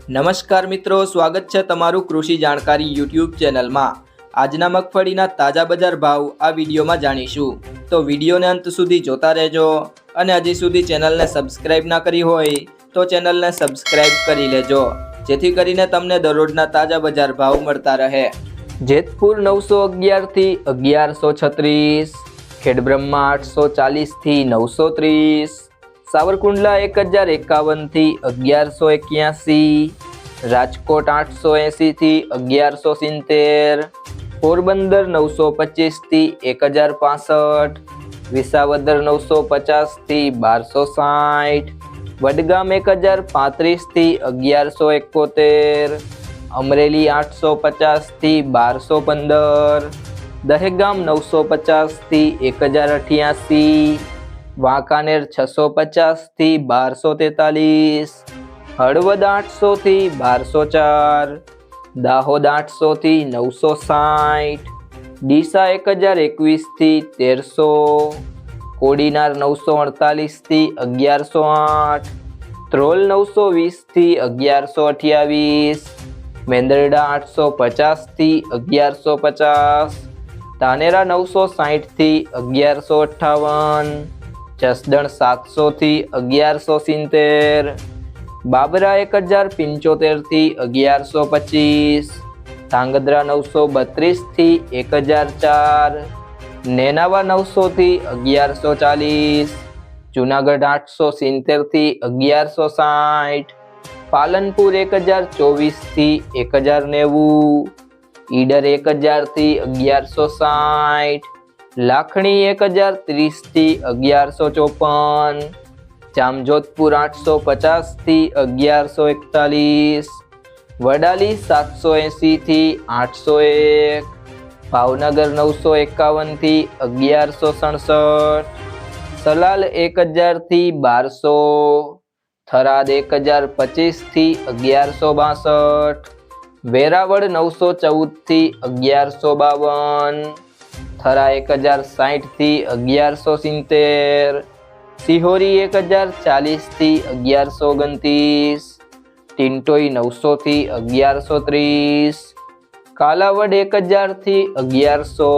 નમસ્કાર મિત્રો, સ્વાગત છે તમારું કૃષિ જાણકારી યુટ્યુબ ચેનલમાં। આજના મગફળીના તાજા બજાર ભાવ આ વિડીયોમાં જાણીશું, તો વિડીયોને અંત સુધી જોતા રહેજો। અને હજી સુધી ચેનલને સબસ્ક્રાઇબ ના કરી હોય તો ચેનલને સબસ્ક્રાઇબ કરી લેજો, જેથી કરીને તમને દરરોજના તાજા બજાર ભાવ મળતા રહે। જેતપુર 911 થી 1136, ખેડબ્રહ્મા 840 થી 930, સાવરકુંડલા 1051 થી 1181, રાજકોટ 880 થી 1170, પોરબંદર 925 થી 1065, વિસાવદર 950 થી 1260, વડગામ 1035 થી 1171, અમરેલી 850 થી 1215, દહેગામ 950 થી 1088, વાંકાનેર 650 થી 1243, હળવદ 800 થી 1204, દાહોદ 800 થી 960, ડીસા 1021 થી 1300, કોડીનાર 948 થી 1108, ધ્રોલ 920 થી 1128, મેંદરડા 850 થી 1150, ધાનેરા 960 થી 1158, જસદણ 700 થી 1170, બાબરા 1075 થી 1125, ધાંગધ્રા 932 થી 1004, નેનાવા 900 થી 1140, જુનાગઢ 870 થી 1160, પાલનપુર 1024 થી 1090, ઈડર 1000 થી 1160, લાખણી 1030 થી 1154, જામજોધપુર 850 થી 1141, વડાલી 780 થી 801, ભાવનગર 951 થી 1167, સલાલ 1000 થી 1200, થરાદ 1025 થી 1162, વેરાવળ 914 થી 1152, થરા 1060 થી 1170, સિહોરી 1040 થી 1129, ટિન્ટોઈ 900 થી 1130, કાલાવડ 1000 થી 1100,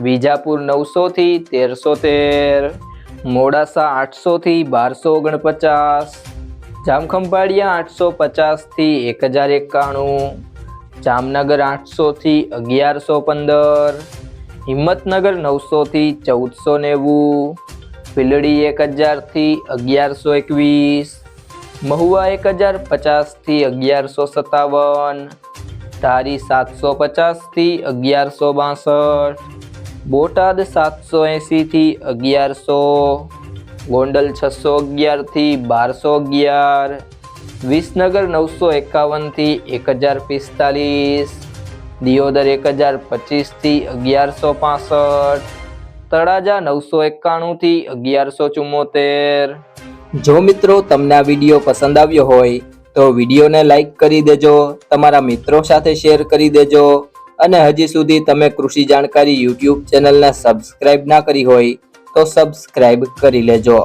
વિજાપુર 900 થી 1313, મોડાસા 800 થી 1249, જામખંભાળિયા 850 થી 1091, જામનગર 800 થી 1115, હિંમતનગર 900 થી 1490, પીલડી 1000 થી 1121, મહુવા 1050 થી 1157, ધારી 750 થી 1162, બોટાદ 780 થી 1100, ગોંડલ 611 થી 1211, વિસનગર 951 થી 1045, દિયોદર 1025 થી 1165, તળાજા 991 થી 1174। જો મિત્રો તમને આ વિડીયો પસંદ આવ્યો હોય તો વિડીયોને લાઈક કરી દેજો, તમારા મિત્રો સાથે શેર કરી દેજો, અને હજી સુધી તમે કૃષિ જાણકારી યુટ્યુબ ચેનલને સબસ્ક્રાઇબ ના કરી હોય તો સબસ્ક્રાઇબ કરી લેજો।